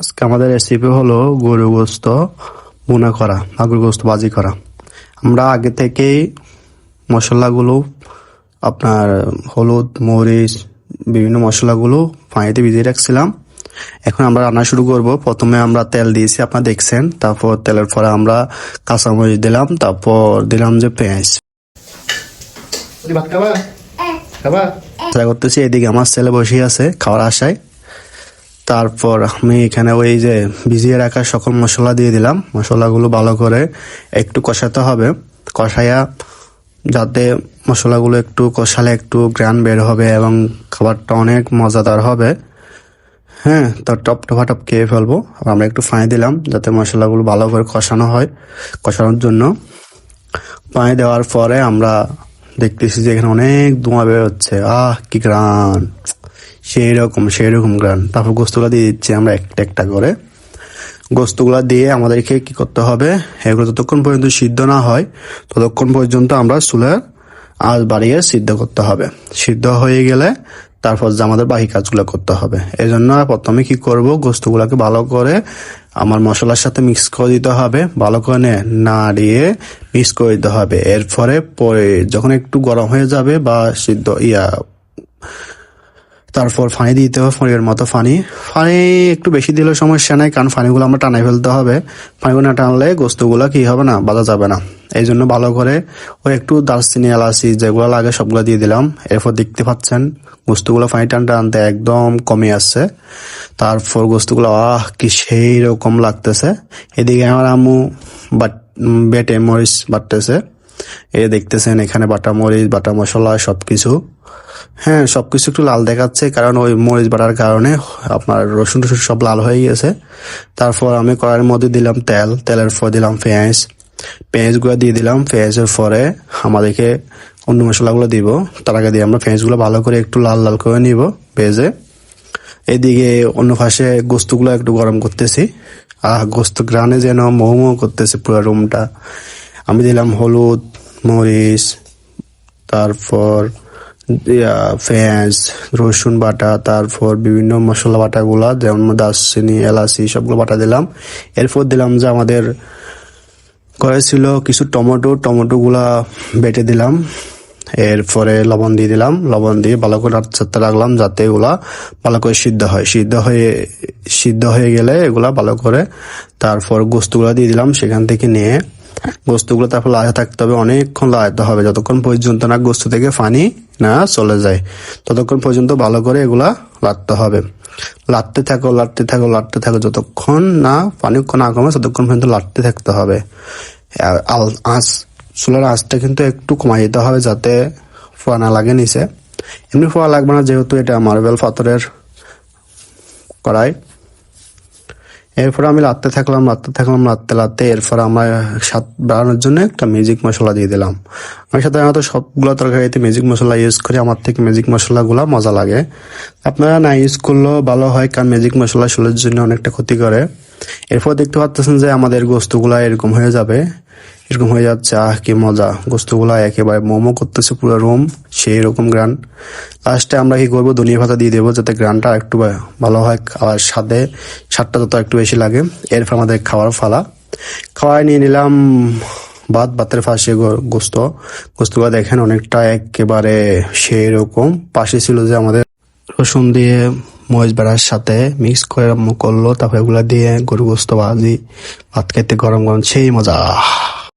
আজকে আমাদের রেসিপি হলো গরু গোস্ত ভুনা করা বা গরু গোস্ত ভাজি করা। আমরা আগে থেকেই মশলাগুলো আপনার হলুদ মরিচ বিভিন্ন মশলাগুলো পানিতে ভিজিয়ে রাখছিলাম। এখন আমরা রান্না শুরু করব। প্রথমে আমরা তেল দিয়েছি, আপনারা দেখছেন। তারপর তেলের পরে আমরা কাঁচামরিচ দিলাম, তারপর দিলাম যে পেঁয়াজ। করতেছি, এদিকে আমার ছেলে বসে আছে খাওয়ার আশায়। তারপর আমি এখানে ওই যে ভিজিয়ে রাখা সকল মশলা দিয়ে দিলাম। মশলাগুলো ভালো করে একটু কষাতে হবে। কষাইয়া যাতে মশলাগুলো একটু কষালে একটু গ্রান বের হবে এবং খাবারটা অনেক মজাদার হবে। হ্যাঁ, তো টপ খেয়ে ফেলবো। আমরা একটু পানি দিলাম যাতে মশলাগুলো ভালো করে কষানো হয়। কষানোর জন্য পানি দেওয়ার পরে আমরা দেখতেছি যে এখানে অনেক ধোঁয়া বের হচ্ছে। কি গ্রান, সেই রকম গ্রান। তারপর গোস্তগুলো দিয়ে দিচ্ছি আমরা একটা একটা করে। গোস্তগুলো দিয়ে আমাদেরকে কি করতে হবে, এগুলো যতক্ষণ পর্যন্ত সিদ্ধ না হয় ততক্ষণ পর্যন্ত আমরা চুলার আঁচ বাড়িয়ে সিদ্ধ করতে হবে। সিদ্ধ হয়ে গেলে তারপর যে আমাদের বাকি কাজগুলো করতে হবে। এই জন্য প্রথমে কি করব, গোস্তগুলোকে ভালো করে আমার মশলার সাথে মিক্স করে দিতে হবে। ভালো করে নাড়িয়ে মিক্স করে দিতে হবে। এরপরে পরে যখন একটু গরম হয়ে যাবে বা সিদ্ধ তারপর পানি দিতে হবে পরিমাণ মতো। পানি একটু বেশি দিলে সমস্যা নাই, কারণ পানিগুলো আমরা টানাই ফেলতে হবে। পানিগুলো না টানলে গোস্তগুলো কি হবে না, বাজা যাবে না। এই জন্য ভালো করে ওই একটু দারচিনি এলাচি যেগুলো লাগে সবগুলো দিয়ে দিলাম। এরপর দেখতে পাচ্ছেন গোস্তগুলো পানি টানতে একদম কমে আসছে। তারপর গোস্তগুলো কি সেই রকম লাগতেছে। এদিকে আমার আম্মু বেটে মরিচ বাটতেছে। দেখতেছেন এখানে বাটা মরিচ বাটা মশলা সবকিছু। হ্যাঁ, সবকিছু একটু লাল দেখাচ্ছে, কারণ ওই মরিচ বাটার কারণে আপনার রসুন টসুন সব লাল হয়ে গেছে। তারপর আমি কড়াইয়ের মধ্যে দিলাম তেলের পর দিলাম পেঁয়াজগুলো দিয়ে দিলাম। পেঁয়াজের পরে আমাদেরকে অন্য মশলাগুলো দিব। তার আগে দিয়ে আমরা পেঁয়াজগুলো ভালো করে একটু লাল লাল করে নিব ভেজে। এদিকে অন্য পাশে গোস্তগুলো একটু গরম করতেছি। গোস্ত গ্রানে যেন মৌ করতেছে পুরো রুমটা। আমি দিলাম হলুদ মরিচ, তারপর পেঁয়াজ রসুন বাটা, তারপর বিভিন্ন মশলা বাটাগুলা যেমন দারচিনি এলাচি সবগুলো বাটা দিলাম। এরপর দিলাম যে আমাদের করা ছিল কিছু টমেটো গুলা বেটে দিলাম। এরপরে লবণ দিয়ে দিলাম। লবণ দিয়ে ভালো করে নাড়তে রাখলাম যাতে এগুলা ভালো করে সিদ্ধ হয়ে গেলে এগুলা ভালো করে তারপর গোস্তগুলা দিয়ে দিলাম। সেখান থেকে নিয়ে গোস্তগুলো তারপর লাড়াতে থাকতে হবে, অনেকক্ষণ লাড়াতে হবে যতক্ষণ পর্যন্ত না গোস্ত থেকে পানি না চলে যায়। ততক্ষণ পর্যন্ত ভালো করে এগুলা লাড়তে হবে। লাড়তে থাকো যতক্ষণ না পানি না কমে ততক্ষণ পর্যন্ত লাড়তে থাকতে হবে। চুলার আঁচটা কিন্তু একটু কমাই দিতে হবে যাতে ফোয়া না লাগে নিচে। এমনি ফোয়া লাগবে না, যেহেতু এটা মার্বেল পাথরের কড়াই। এরপর আমি লাড়তে থাকলাম এরপর আমার স্বাদ বাড়ানোর জন্য একটা ম্যাজিক মশলা দিয়ে দিলাম। আমি সাধারণত সবগুলো তরকারিতে ম্যাজিক মশলা ইউজ করি। আমার থেকে ম্যাজিক মশলাগুলো মজা লাগে। আপনারা না ইউজ করলেও ভালো হয়, কারণ ম্যাজিক মশলা শরীরের জন্য অনেকটা ক্ষতি করে। এরপর দেখতে পাচ্ছেন যে আমাদের গোস্তগুলা এরকম হয়ে যাচ্ছে। কি মজা, গোস্তগুলা একেবারে মোমো করতেছে পুরো রুম, সেই রকম গ্রান। লাস্টে আমরা কি করবো, ধনিয়া পাতা দিয়ে দেবো যাতে গ্রানটা একটু ভালো হয়, আর স্বাদটা যত একটু বেশি লাগে। এরপর আমাদের খাওয়ায় নিয়ে নিলাম ভাতের পাশে গোস্তগুলো দেখেন অনেকটা একেবারে সেই রকম। পাশে ছিল যে আমাদের রসুন দিয়ে মরিচ বাটার সাথে মিক্স করে করলো। তারপর এগুলা দিয়ে গরু গোস্ত ভাজি ভাত খেতে গরম সেই মজা।